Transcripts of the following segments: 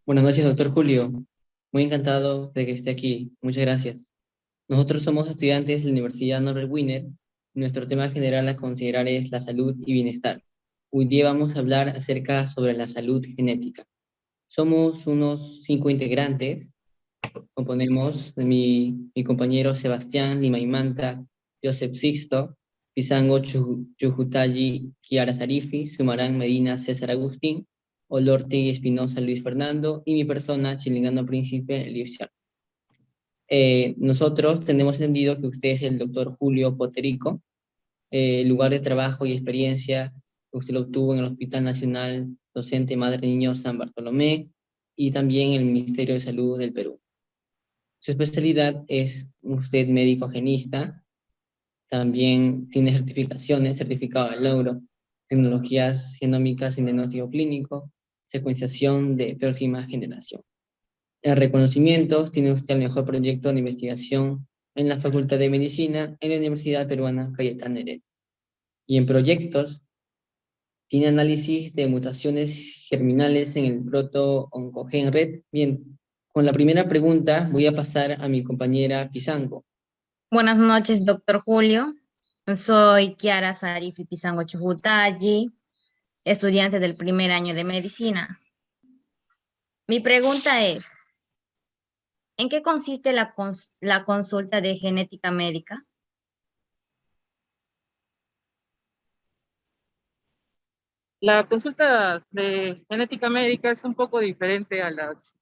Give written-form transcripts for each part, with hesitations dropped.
Buenas noches, doctor Julio. Muy encantado de que esté aquí. Muchas gracias. Nosotros somos estudiantes de la Universidad Norbert Wiener. Nuestro tema general a considerar es la salud y bienestar. Hoy día vamos a hablar acerca sobre la salud genética. Somos unos 5 integrantes. Componemos mi compañero Sebastián Limaimanta, Joseph Sixto, Pisango Chujutayi, Kiara Sarifi, Sumarán Medina, César Agustín, Olorte Espinosa, Luis Fernando, y mi persona, Chilingano Príncipe, Eliezer. Nosotros tenemos entendido que usted es el doctor Julio Poterico. Lugar de trabajo y experiencia, usted lo obtuvo en el Hospital Nacional Docente Madre Niño San Bartolomé y también en el Ministerio de Salud del Perú. Su especialidad es usted médico genista, también tiene certificaciones, certificado de logro, tecnologías genómicas en diagnóstico clínico, secuenciación de próxima generación. En reconocimientos, tiene usted el mejor proyecto de investigación en la Facultad de Medicina en la Universidad Peruana Cayetano Heredia. Y en proyectos, tiene análisis de mutaciones germinales en el proto-oncogen red. Bien, con la primera pregunta voy a pasar a mi compañera Pisango. Buenas noches, doctor Julio. Soy Kiara Sarifi Pisango Chujutayi, estudiante del primer año de medicina. Mi pregunta es, ¿en qué consiste la consulta de genética médica? La consulta de genética médica es un poco diferente a las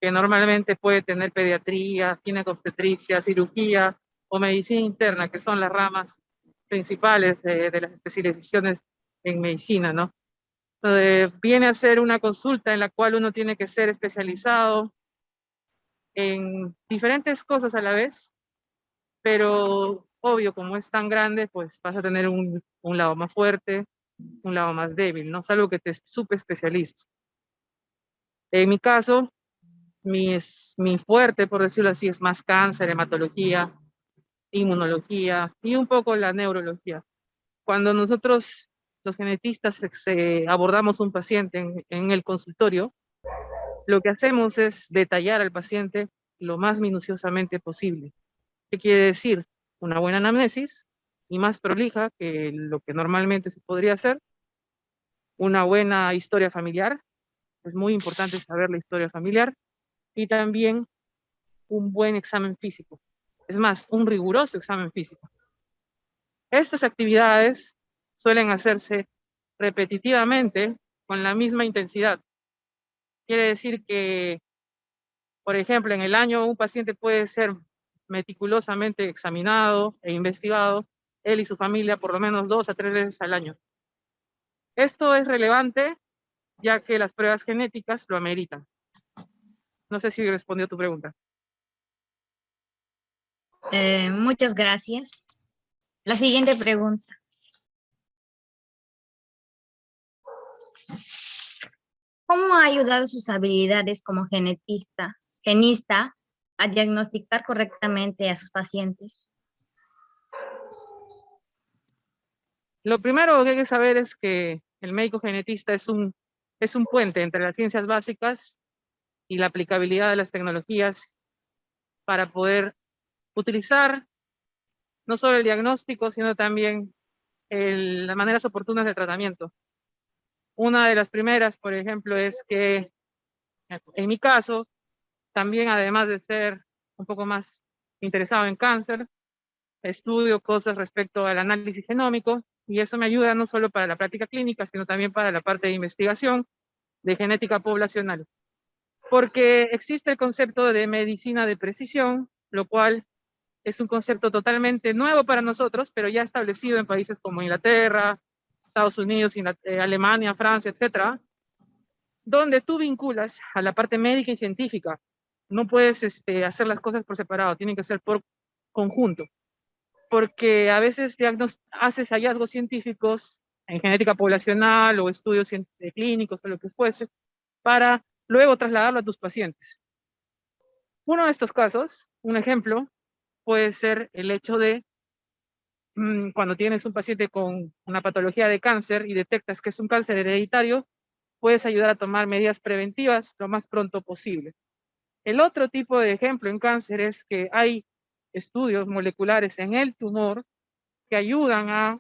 que normalmente puede tener pediatría, ginecobstetricia, cirugía o medicina interna, que son las ramas principales de las especializaciones en medicina, ¿no? Viene a ser una consulta en la cual uno tiene que ser especializado en diferentes cosas a la vez, pero obvio, como es tan grande, pues vas a tener un lado más fuerte, un lado más débil, ¿no? Es algo que te subespecializas. En mi caso, mi fuerte, por decirlo así, es más cáncer, hematología, inmunología y un poco la neurología. Cuando nosotros, los genetistas, abordamos un paciente en el consultorio, lo que hacemos es detallar al paciente lo más minuciosamente posible. ¿Qué quiere decir? Una buena anamnesis y más prolija que lo que normalmente se podría hacer, una buena historia familiar, es muy importante saber la historia familiar, y también un buen examen físico. Es más, un riguroso examen físico. Estas actividades suelen hacerse repetitivamente con la misma intensidad. Quiere decir que, por ejemplo, en el año un paciente puede ser meticulosamente examinado e investigado, él y su familia, por lo menos 2 a 3 veces al año. Esto es relevante ya que las pruebas genéticas lo ameritan. No sé si respondió a tu pregunta. Muchas gracias. La siguiente pregunta. ¿Cómo ha ayudado sus habilidades como genista, a diagnosticar correctamente a sus pacientes? Lo primero que hay que saber es que el médico genetista es un puente entre las ciencias básicas y la aplicabilidad de las tecnologías para poder utilizar no solo el diagnóstico, sino también las maneras oportunas de tratamiento. Una de las primeras, por ejemplo, es que en mi caso, también además de ser un poco más interesado en cáncer, estudio cosas respecto al análisis genómico, y eso me ayuda no solo para la práctica clínica, sino también para la parte de investigación de genética poblacional. Porque existe el concepto de medicina de precisión, lo cual es un concepto totalmente nuevo para nosotros, pero ya establecido en países como Inglaterra, Estados Unidos, Alemania, Francia, etcétera, donde tú vinculas a la parte médica y científica. No puedes hacer las cosas por separado, tienen que ser por conjunto, porque a veces haces hallazgos científicos en genética poblacional o estudios clínicos o lo que fuese, para luego trasladarlo a tus pacientes. Uno de estos casos, un ejemplo, puede ser el hecho de cuando tienes un paciente con una patología de cáncer y detectas que es un cáncer hereditario, puedes ayudar a tomar medidas preventivas lo más pronto posible. El otro tipo de ejemplo en cáncer es que hay estudios moleculares en el tumor que ayudan a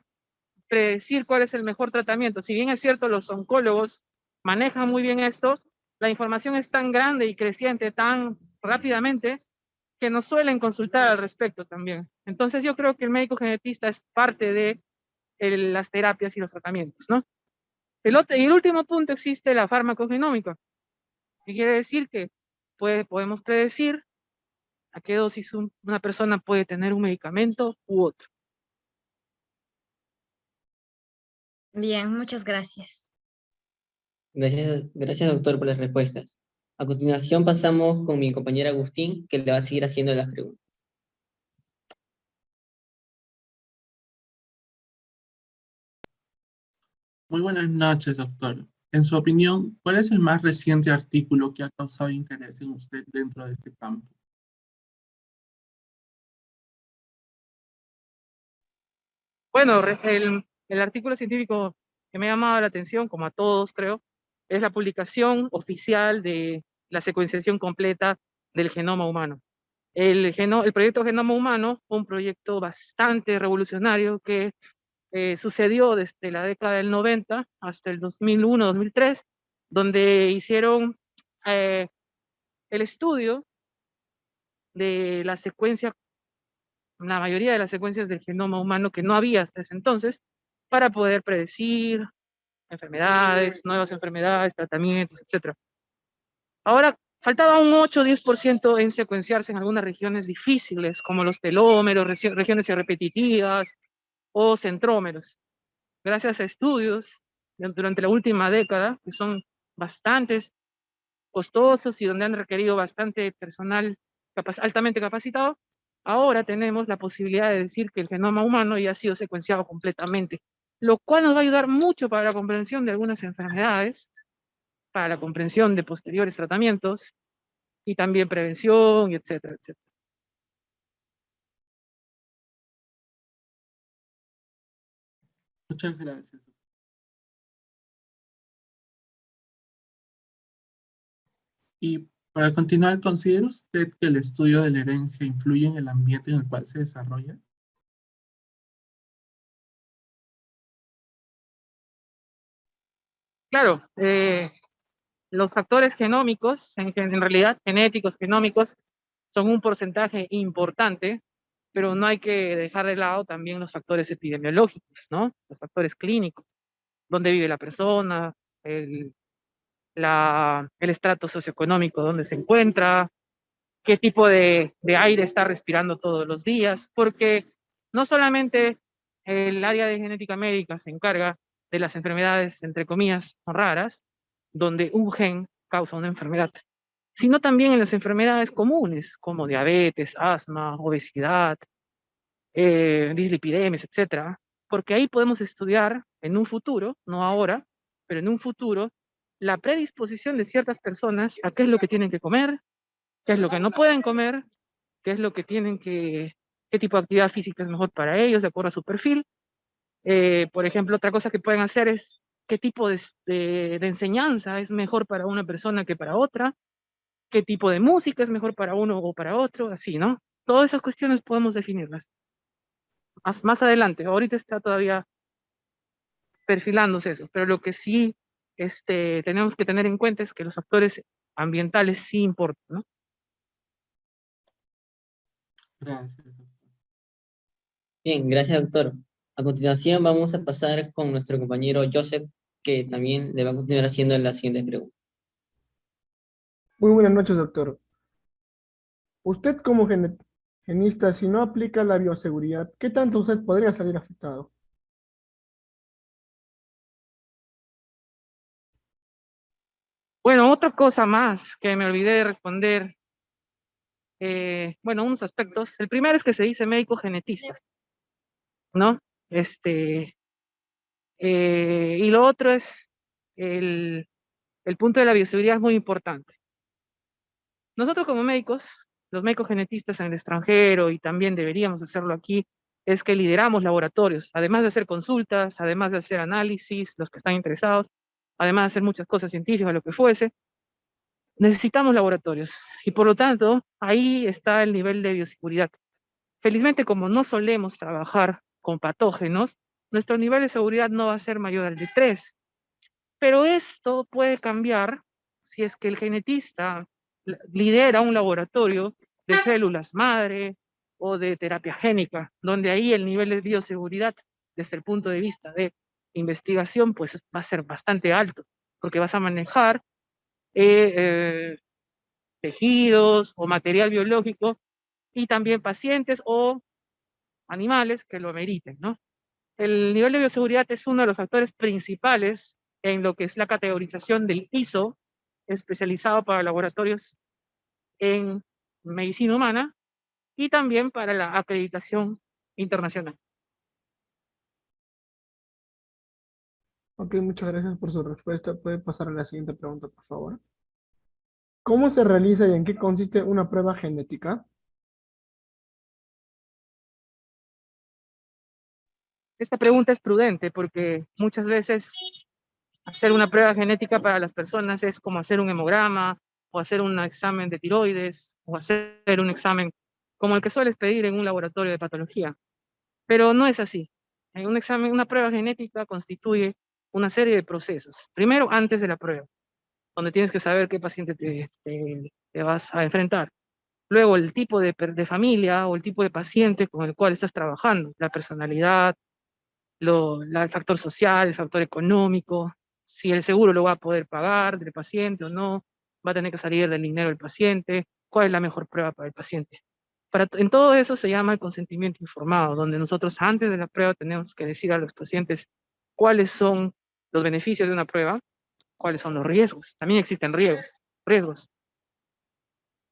predecir cuál es el mejor tratamiento. Si bien es cierto, los oncólogos manejan muy bien esto, la información es tan grande y creciente tan rápidamente que nos suelen consultar al respecto también. Entonces yo creo que el médico genetista es parte de las terapias y los tratamientos, ¿no? Y el último punto, existe la farmacogenómica, que quiere decir que podemos predecir a qué dosis una persona puede tener un medicamento u otro. Bien, muchas gracias. Gracias, doctor, por las respuestas. A continuación pasamos con mi compañero Agustín, que le va a seguir haciendo las preguntas. Muy buenas noches, doctor. En su opinión, ¿cuál es el más reciente artículo que ha causado interés en usted dentro de este campo? Bueno, el artículo científico que me ha llamado la atención, como a todos creo, es la publicación oficial de la secuenciación completa del genoma humano. El proyecto Genoma Humano fue un proyecto bastante revolucionario que sucedió desde la década del 90 hasta el 2001-2003, donde hicieron el estudio de la secuencia, la mayoría de las secuencias del genoma humano que no había hasta ese entonces, para poder predecir enfermedades, nuevas enfermedades, tratamientos, etc. Ahora, faltaba un 8-10% en secuenciarse en algunas regiones difíciles, como los telómeros, regiones repetitivas o centrómeros. Gracias a estudios durante la última década, que son bastantes costosos y donde han requerido bastante personal altamente capacitado, ahora tenemos la posibilidad de decir que el genoma humano ya ha sido secuenciado completamente, lo cual nos va a ayudar mucho para la comprensión de algunas enfermedades, para la comprensión de posteriores tratamientos y también prevención, etcétera, etcétera. Muchas gracias. Y para continuar, ¿considera usted que el estudio de la herencia influye en el ambiente en el cual se desarrolla? Claro, los factores genómicos, en realidad genéticos, genómicos, son un porcentaje importante, pero no hay que dejar de lado también los factores epidemiológicos, ¿no? Los factores clínicos, dónde vive la persona, el estrato socioeconómico donde se encuentra, qué tipo de aire está respirando todos los días, porque no solamente el área de genética médica se encarga de las enfermedades, entre comillas, raras, donde un gen causa una enfermedad, sino también en las enfermedades comunes, como diabetes, asma, obesidad, dislipidemias, etcétera, porque ahí podemos estudiar en un futuro, no ahora, pero en un futuro, la predisposición de ciertas personas a qué es lo que tienen que comer, qué es lo que no pueden comer, qué es lo que qué tipo de actividad física es mejor para ellos, de acuerdo a su perfil. Por ejemplo, otra cosa que pueden hacer es qué tipo de enseñanza es mejor para una persona que para otra, qué tipo de música es mejor para uno o para otro, así, ¿no? Todas esas cuestiones podemos definirlas más adelante. Ahorita está todavía perfilándose eso, pero lo que sí tenemos que tener en cuenta es que los factores ambientales sí importan, ¿no? Gracias. Bien, gracias, doctor. A continuación vamos a pasar con nuestro compañero Joseph, que también le va a continuar haciendo las siguientes preguntas. Muy buenas noches, doctor. Usted como genista, si no aplica la bioseguridad, ¿qué tanto usted podría salir afectado? Bueno, otra cosa más que me olvidé de responder, bueno, unos aspectos. El primero es que se dice médico genetista, ¿no? Y lo otro es el punto de la bioseguridad es muy importante. Nosotros como médicos, los médicos genetistas en el extranjero, y también deberíamos hacerlo aquí, es que lideramos laboratorios, además de hacer consultas, además de hacer análisis, los que están interesados, además de hacer muchas cosas científicas, lo que fuese, necesitamos laboratorios. Y por lo tanto, ahí está el nivel de bioseguridad. Felizmente, como no solemos trabajar con patógenos, nuestro nivel de seguridad no va a ser mayor al de 3. Pero esto puede cambiar si es que el genetista lidera un laboratorio de células madre o de terapia génica, donde ahí el nivel de bioseguridad desde el punto de vista de investigación pues va a ser bastante alto, porque vas a manejar tejidos o material biológico y también pacientes o animales que lo ameriten, ¿no? El nivel de bioseguridad es uno de los factores principales en lo que es la categorización del ISO, especializado para laboratorios en medicina humana, y también para la acreditación internacional. Ok, muchas gracias por su respuesta. ¿Puede pasar a la siguiente pregunta, por favor? ¿Cómo se realiza y en qué consiste una prueba genética? Esta pregunta es prudente porque muchas veces hacer una prueba genética para las personas es como hacer un hemograma o hacer un examen de tiroides o hacer un examen como el que sueles pedir en un laboratorio de patología. Pero no es así. En un examen, una prueba genética constituye una serie de procesos. Primero, antes de la prueba, donde tienes que saber qué paciente te vas a enfrentar. Luego, el tipo de familia o el tipo de paciente con el cual estás trabajando, la personalidad, el factor social, el factor económico, si el seguro lo va a poder pagar del paciente o no, va a tener que salir del dinero del paciente, cuál es la mejor prueba para el paciente. En todo eso se llama el consentimiento informado, donde nosotros antes de la prueba tenemos que decir a los pacientes cuáles son los beneficios de una prueba, cuáles son los riesgos. También existen riesgos.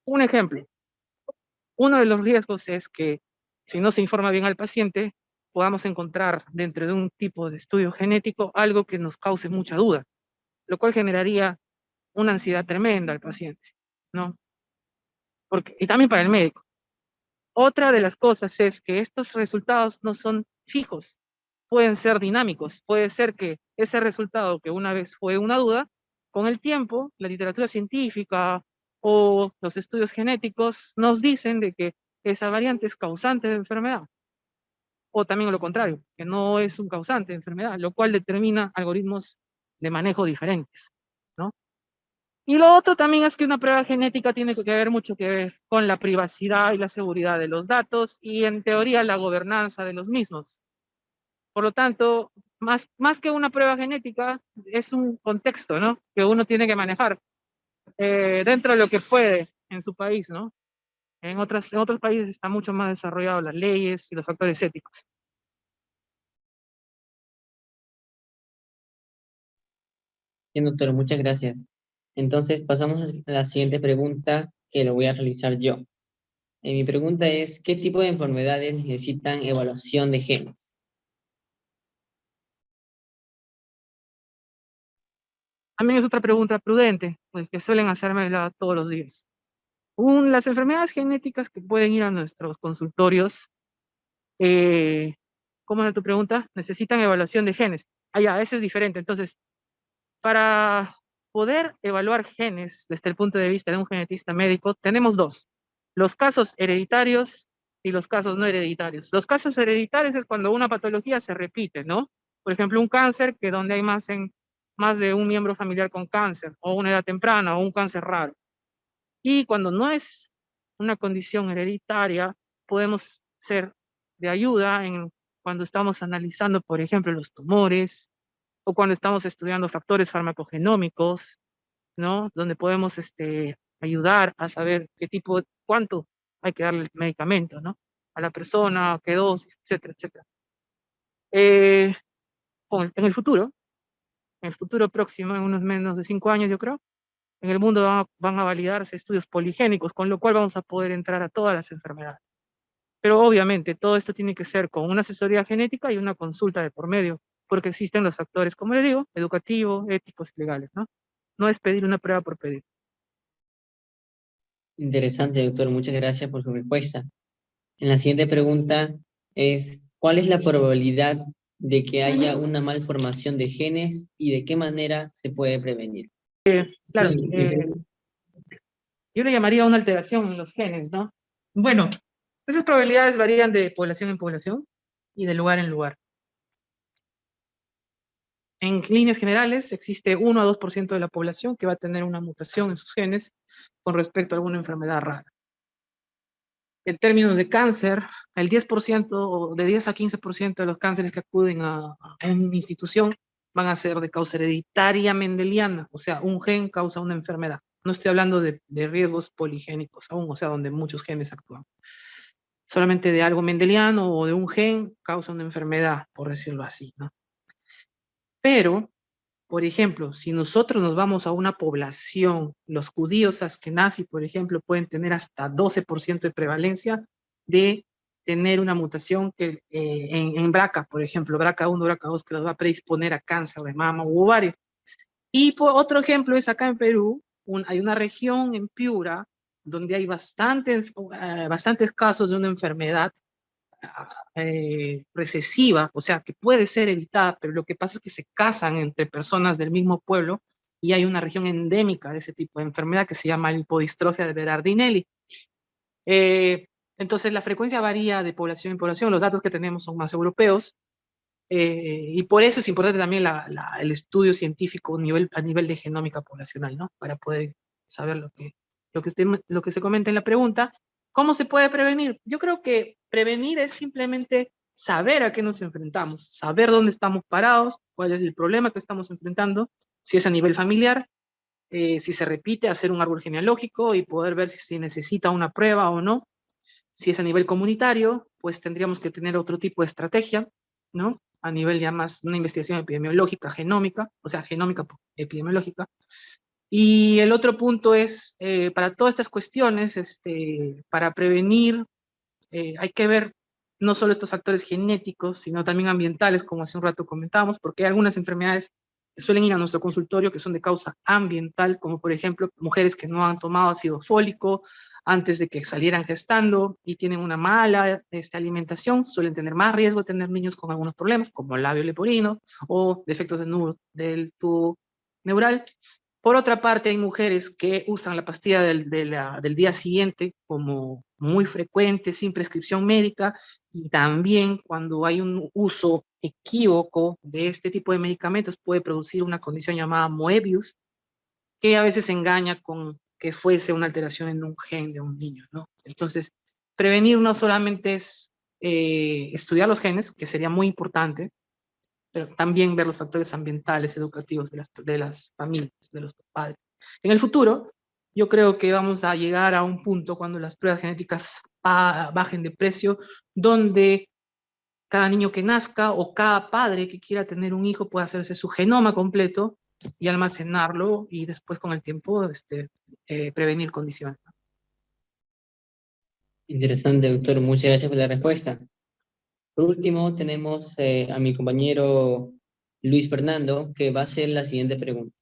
Un ejemplo, uno de los riesgos es que si no se informa bien al paciente, podamos encontrar dentro de un tipo de estudio genético algo que nos cause mucha duda, lo cual generaría una ansiedad tremenda al paciente, ¿no? Y también para el médico. Otra de las cosas es que estos resultados no son fijos, pueden ser dinámicos. Puede ser que ese resultado que una vez fue una duda, con el tiempo, la literatura científica o los estudios genéticos nos dicen de que esa variante es causante de enfermedad. O también lo contrario, que no es un causante de enfermedad, lo cual determina algoritmos de manejo diferentes, ¿no? Y lo otro también es que una prueba genética tiene que ver mucho que ver con la privacidad y la seguridad de los datos y en teoría la gobernanza de los mismos. Por lo tanto, más que una prueba genética, es un contexto, ¿no? Que uno tiene que manejar dentro de lo que puede en su país, ¿no? En otros países están mucho más desarrolladas las leyes y los factores éticos. Bien, doctor, muchas gracias. Entonces, pasamos a la siguiente pregunta que lo voy a realizar yo. Mi pregunta es, ¿qué tipo de enfermedades necesitan evaluación de genes? También es otra pregunta prudente, pues que suelen hacérmela todos los días. Las enfermedades genéticas que pueden ir a nuestros consultorios, ¿cómo era tu pregunta? Necesitan evaluación de genes. Ah, ya, eso es diferente. Entonces, para poder evaluar genes desde el punto de vista de un genetista médico, tenemos dos: los casos hereditarios y los casos no hereditarios. Los casos hereditarios es cuando una patología se repite, ¿no? Por ejemplo, un cáncer que donde hay más de un miembro familiar con cáncer, o una edad temprana, o un cáncer raro. Y cuando no es una condición hereditaria, podemos ser de ayuda cuando estamos analizando, por ejemplo, los tumores, o cuando estamos estudiando factores farmacogenómicos, ¿no? Donde podemos ayudar a saber cuánto hay que darle el medicamento, ¿no? A la persona, qué dosis, etcétera, etcétera. En el futuro próximo, en unos menos de 5 años, yo creo, en el mundo van a validarse estudios poligénicos, con lo cual vamos a poder entrar a todas las enfermedades. Pero obviamente todo esto tiene que ser con una asesoría genética y una consulta de por medio, porque existen los factores, como les digo, educativos, éticos y legales, ¿no? No es pedir una prueba por pedir. Interesante, doctor, muchas gracias por su respuesta. En la siguiente pregunta es, ¿cuál es la probabilidad de que haya una malformación de genes y de qué manera se puede prevenir? Claro, Sí, yo le llamaría una alteración en los genes, ¿no? Bueno, esas probabilidades varían de población en población y de lugar en lugar. En líneas generales, existe 1 a 2% de la población que va a tener una mutación en sus genes con respecto a alguna enfermedad rara. En términos de cáncer, el 10% o de 10 a 15% de los cánceres que acuden a una institución van a ser de causa hereditaria mendeliana, o sea, un gen causa una enfermedad. No estoy hablando de riesgos poligénicos aún, o sea, donde muchos genes actúan. Solamente de algo mendeliano o de un gen causa una enfermedad, por decirlo así, ¿no? Pero, por ejemplo, si nosotros nos vamos a una población, los judíos askenazí, por ejemplo, pueden tener hasta 12% de prevalencia de tener una mutación que, en BRCA, por ejemplo, BRCA1, BRCA2, que los va a predisponer a cáncer de mama u ovario. Y otro ejemplo es acá en Perú, hay una región en Piura donde hay bastantes casos de una enfermedad recesiva, o sea, que puede ser evitada, pero lo que pasa es que se casan entre personas del mismo pueblo y hay una región endémica de ese tipo de enfermedad que se llama lipodistrofia de Berardinelli. Eh, entonces, la frecuencia varía de población en población, los datos que tenemos son más europeos, y por eso es importante también el estudio científico a nivel de genómica poblacional, ¿no? Para poder saber lo que se comenta en la pregunta. ¿Cómo se puede prevenir? Yo creo que prevenir es simplemente saber a qué nos enfrentamos, saber dónde estamos parados, cuál es el problema que estamos enfrentando, si es a nivel familiar, si se repite, hacer un árbol genealógico y poder ver si se necesita una prueba o no. Si es a nivel comunitario, pues tendríamos que tener otro tipo de estrategia, ¿no? A nivel ya más una investigación epidemiológica, genómica, o sea, genómica epidemiológica. Y el otro punto es, para todas estas cuestiones, para prevenir, hay que ver no solo estos factores genéticos, sino también ambientales, como hace un rato comentábamos, porque hay algunas enfermedades que suelen ir a nuestro consultorio que son de causa ambiental, como por ejemplo mujeres que no han tomado ácido fólico antes de que salieran gestando y tienen una mala alimentación, suelen tener más riesgo de tener niños con algunos problemas, como el labio leporino o defectos del tubo neural. Por otra parte, hay mujeres que usan la pastilla del día siguiente como muy frecuente, sin prescripción médica, y también cuando hay un uso equívoco de este tipo de medicamentos puede producir una condición llamada Moebius, que a veces engaña con que fuese una alteración en un gen de un niño, ¿no? Entonces, prevenir no solamente es estudiar los genes, que sería muy importante, pero también ver los factores ambientales, educativos de las familias, de los padres. En el futuro, yo creo que vamos a llegar a un punto cuando las pruebas genéticas bajen de precio, donde cada niño que nazca o cada padre que quiera tener un hijo pueda hacerse su genoma completo y almacenarlo y después con el tiempo prevenir condiciones. interesante, doctor. Muchas gracias por la respuesta. Por último, tenemos a mi compañero Luis Fernando, que va a hacer la siguiente pregunta.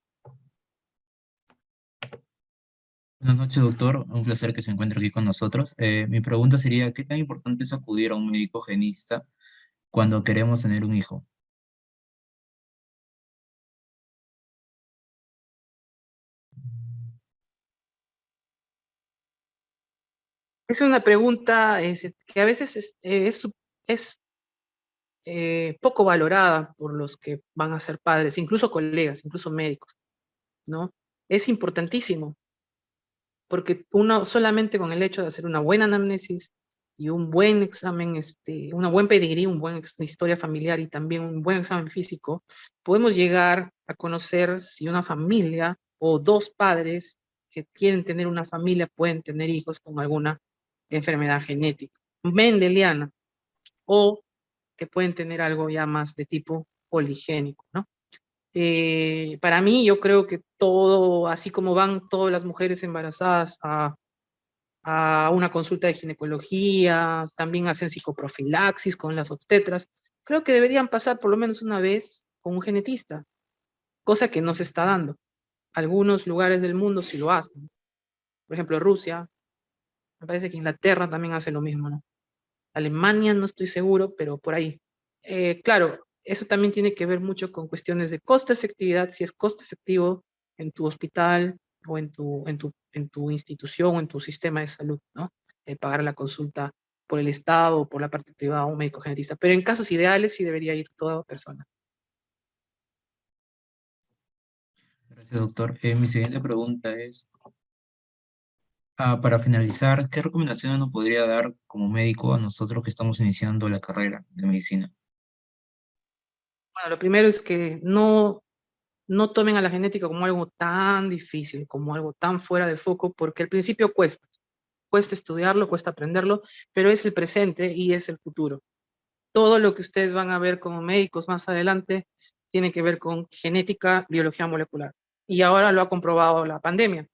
Buenas noches, doctor. Un placer que se encuentre aquí con nosotros. Mi pregunta sería, ¿qué tan importante es acudir a un médico genista cuando queremos tener un hijo? Es una pregunta que a veces es poco valorada por los que van a ser padres, incluso colegas, incluso médicos, ¿no? Es importantísimo, porque uno solamente con el hecho de hacer una buena anamnesis y un buen examen, una buen pedigrí, una buena historia familiar y también un buen examen físico, podemos llegar a conocer si una familia o dos padres que quieren tener una familia pueden tener hijos con alguna enfermedad genética, mendeliana, o que pueden tener algo ya más de tipo poligénico, ¿no? Para mí, yo creo que todo, así como van todas las mujeres embarazadas a una consulta de ginecología, también hacen psicoprofilaxis con las obstetras, creo que deberían pasar por lo menos una vez con un genetista, cosa que no se está dando. Algunos lugares del mundo sí lo hacen. Por ejemplo, Rusia, me parece que Inglaterra también hace lo mismo, ¿no? Alemania no estoy seguro, pero por ahí. Claro, eso también tiene que ver mucho con cuestiones de costo-efectividad, si es costo efectivo en tu hospital o en tu institución o en tu sistema de salud, ¿no? Pagar la consulta por el Estado o por la parte privada a un médico genetista. Pero en casos ideales sí debería ir toda persona. Gracias, doctor. Mi siguiente pregunta es, para finalizar, ¿qué recomendaciones nos podría dar como médico a nosotros que estamos iniciando la carrera de medicina? Bueno, lo primero es que no tomen a la genética como algo tan difícil, como algo tan fuera de foco, porque al principio cuesta estudiarlo, cuesta aprenderlo, pero es el presente y es el futuro. Todo lo que ustedes van a ver como médicos más adelante tiene que ver con genética, biología molecular. Y ahora lo ha comprobado la pandemia,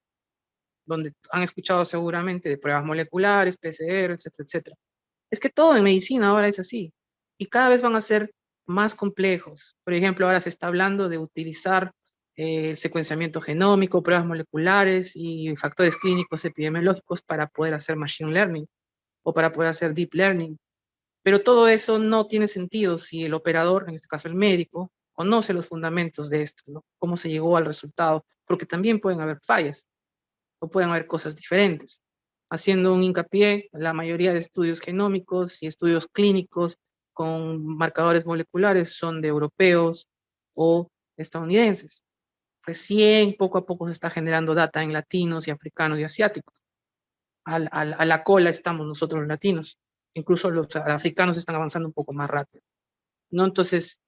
donde han escuchado seguramente de pruebas moleculares, PCR, etcétera, etcétera. Es que todo en medicina ahora es así, y cada vez van a ser más complejos. Por ejemplo, ahora se está hablando de utilizar el secuenciamiento genómico, pruebas moleculares y factores clínicos epidemiológicos para poder hacer machine learning o para poder hacer deep learning. Pero todo eso no tiene sentido si el operador, en este caso el médico, conoce los fundamentos de esto, ¿no? Cómo se llegó al resultado, porque también pueden haber fallas o pueden haber cosas diferentes. Haciendo un hincapié, la mayoría de estudios genómicos y estudios clínicos con marcadores moleculares son de europeos o estadounidenses. Recién, poco a poco, se está generando data en latinos y africanos y asiáticos. A la cola estamos nosotros los latinos. Incluso los africanos están avanzando un poco más rápido, ¿no? Entonces,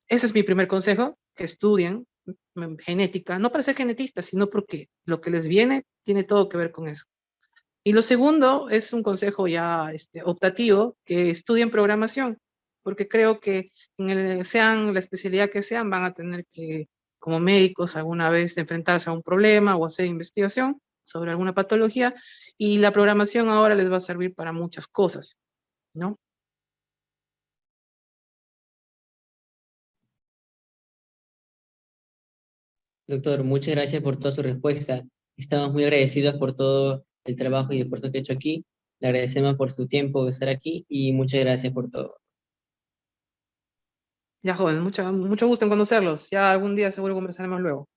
ese es mi primer consejo, que estudien genética, no para ser genetistas, sino porque lo que les viene tiene todo que ver con eso. Y lo segundo es un consejo ya optativo, que estudien programación, porque creo que sean la especialidad que sean, van a tener que, como médicos, alguna vez enfrentarse a un problema o hacer investigación sobre alguna patología, y la programación ahora les va a servir para muchas cosas, ¿no? Doctor, muchas gracias por toda su respuesta. Estamos muy agradecidos por todo el trabajo y esfuerzo que ha hecho aquí. Le agradecemos por su tiempo de estar aquí y muchas gracias por todo. Ya, joven, mucho gusto en conocerlos. Ya algún día seguro conversaremos luego.